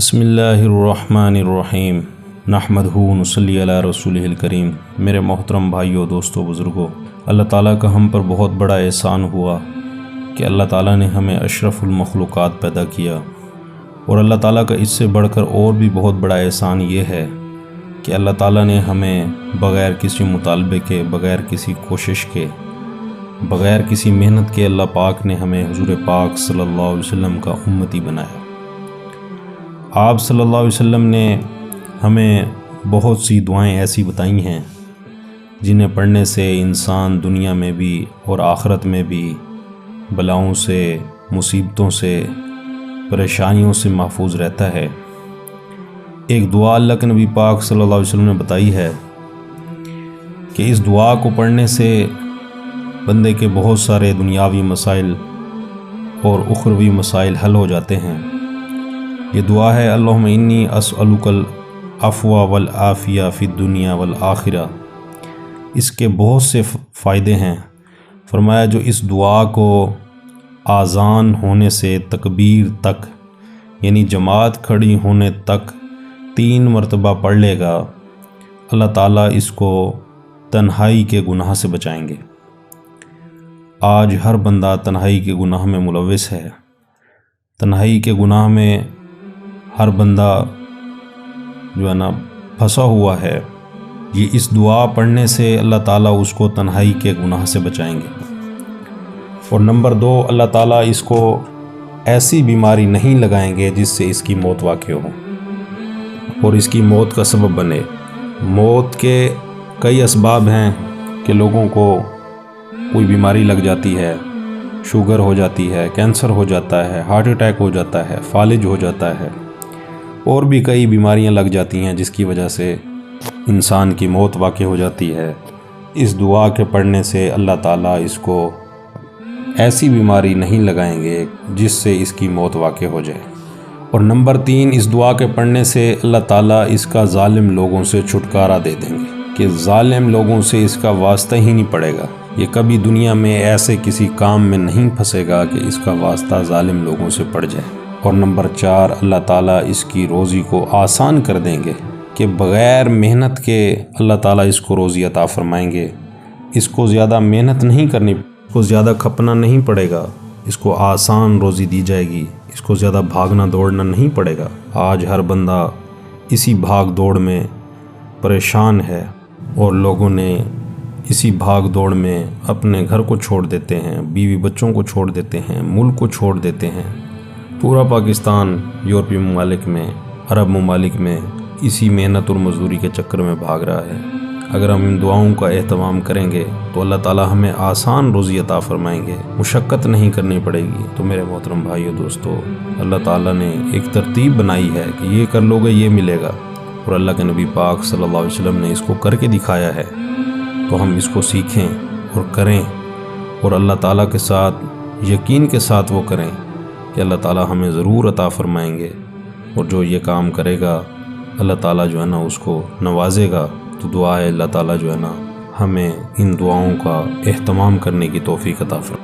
بسم اللہ الرحمن الرحیم نحمدہ ونصلی علی رسولہ الکریم۔ میرے محترم بھائیوں، دوستوں، بزرگوں، اللہ تعالیٰ کا ہم پر بہت بڑا احسان ہوا کہ اللہ تعالیٰ نے ہمیں اشرف المخلوقات پیدا کیا، اور اللہ تعالیٰ کا اس سے بڑھ کر اور بھی بہت بڑا احسان یہ ہے کہ اللہ تعالیٰ نے ہمیں بغیر کسی مطالبے کے، بغیر کسی کوشش کے، بغیر کسی محنت کے، اللہ پاک نے ہمیں حضور پاک صلی اللہ علیہ وسلم کا امتی بنایا۔ آپ صلی اللہ علیہ وسلم نے ہمیں بہت سی دعائیں ایسی بتائی ہیں جنہیں پڑھنے سے انسان دنیا میں بھی اور آخرت میں بھی بلاؤں سے، مصیبتوں سے، پریشانیوں سے محفوظ رہتا ہے۔ ایک دعا اللہ کے نبی پاک صلی اللہ علیہ وسلم نے بتائی ہے کہ اس دعا کو پڑھنے سے بندے کے بہت سارے دنیاوی مسائل اور اخروی مسائل حل ہو جاتے ہیں۔ یہ دعا ہے، اللہم انی اسألک العفو والعافیہ فی الدنیا والآخرہ۔ اس کے بہت سے فائدے ہیں۔ فرمایا جو اس دعا کو آذان ہونے سے تکبیر تک، یعنی جماعت کھڑی ہونے تک 3 مرتبہ پڑھ لے گا، اللہ تعالیٰ اس کو تنہائی کے گناہ سے بچائیں گے۔ آج ہر بندہ تنہائی کے گناہ میں ملوث ہے۔ تنہائی کے گناہ میں ہر بندہ جو ہے نا پھنسا ہوا ہے۔ یہ اس دعا پڑھنے سے اللہ تعالیٰ اس کو تنہائی کے گناہ سے بچائیں گے۔ اور نمبر 2، اللہ تعالیٰ اس کو ایسی بیماری نہیں لگائیں گے جس سے اس کی موت واقع ہو اور اس کی موت کا سبب بنے۔ موت کے کئی اسباب ہیں کہ لوگوں کو کوئی بیماری لگ جاتی ہے، شوگر ہو جاتی ہے، کینسر ہو جاتا ہے، ہارٹ اٹیک ہو جاتا ہے، فالج ہو جاتا ہے، اور بھی کئی بیماریاں لگ جاتی ہیں جس کی وجہ سے انسان کی موت واقع ہو جاتی ہے۔ اس دعا کے پڑھنے سے اللہ تعالیٰ اس کو ایسی بیماری نہیں لگائیں گے جس سے اس کی موت واقع ہو جائے۔ اور نمبر 3، اس دعا کے پڑھنے سے اللہ تعالیٰ اس کا ظالم لوگوں سے چھٹکارا دے دیں گے کہ ظالم لوگوں سے اس کا واسطہ ہی نہیں پڑے گا۔ یہ کبھی دنیا میں ایسے کسی کام میں نہیں پھنسے گا کہ اس کا واسطہ ظالم لوگوں سے پڑ جائے۔ اور نمبر 4، اللہ تعالیٰ اس کی روزی کو آسان کر دیں گے کہ بغیر محنت کے اللہ تعالیٰ اس کو روزی عطا فرمائیں گے۔ اس کو زیادہ محنت نہیں کرنی، اس کو زیادہ کھپنا نہیں پڑے گا، اس کو آسان روزی دی جائے گی، اس کو زیادہ بھاگنا دوڑنا نہیں پڑے گا۔ آج ہر بندہ اسی بھاگ دوڑ میں پریشان ہے، اور لوگوں نے اسی بھاگ دوڑ میں اپنے گھر کو چھوڑ دیتے ہیں، بیوی بچوں کو چھوڑ دیتے ہیں، ملک کو چھوڑ دیتے ہیں۔ پورا پاکستان یورپی ممالک میں، عرب ممالک میں اسی محنت اور مزدوری کے چکر میں بھاگ رہا ہے۔ اگر ہم ان دعاؤں کا اہتمام کریں گے تو اللہ تعالیٰ ہمیں آسان روزی عطا فرمائیں گے، مشقت نہیں کرنی پڑے گی۔ تو میرے محترم بھائیو، دوستو، اللہ تعالیٰ نے ایک ترتیب بنائی ہے کہ یہ کر لو گے یہ ملے گا، اور اللہ کے نبی پاک صلی اللہ علیہ وسلم نے اس کو کر کے دکھایا ہے۔ تو ہم اس کو سیکھیں اور کریں، اور اللہ تعالیٰ کے ساتھ یقین کے ساتھ وہ کریں کہ اللہ تعالیٰ ہمیں ضرور عطا فرمائیں گے، اور جو یہ کام کرے گا اللہ تعالیٰ جو ہے نا اس کو نوازے گا۔ تو دعا ہے اللہ تعالیٰ جو ہے نا ہمیں ان دعاؤں کا اہتمام کرنے کی توفیق عطا فرمائے۔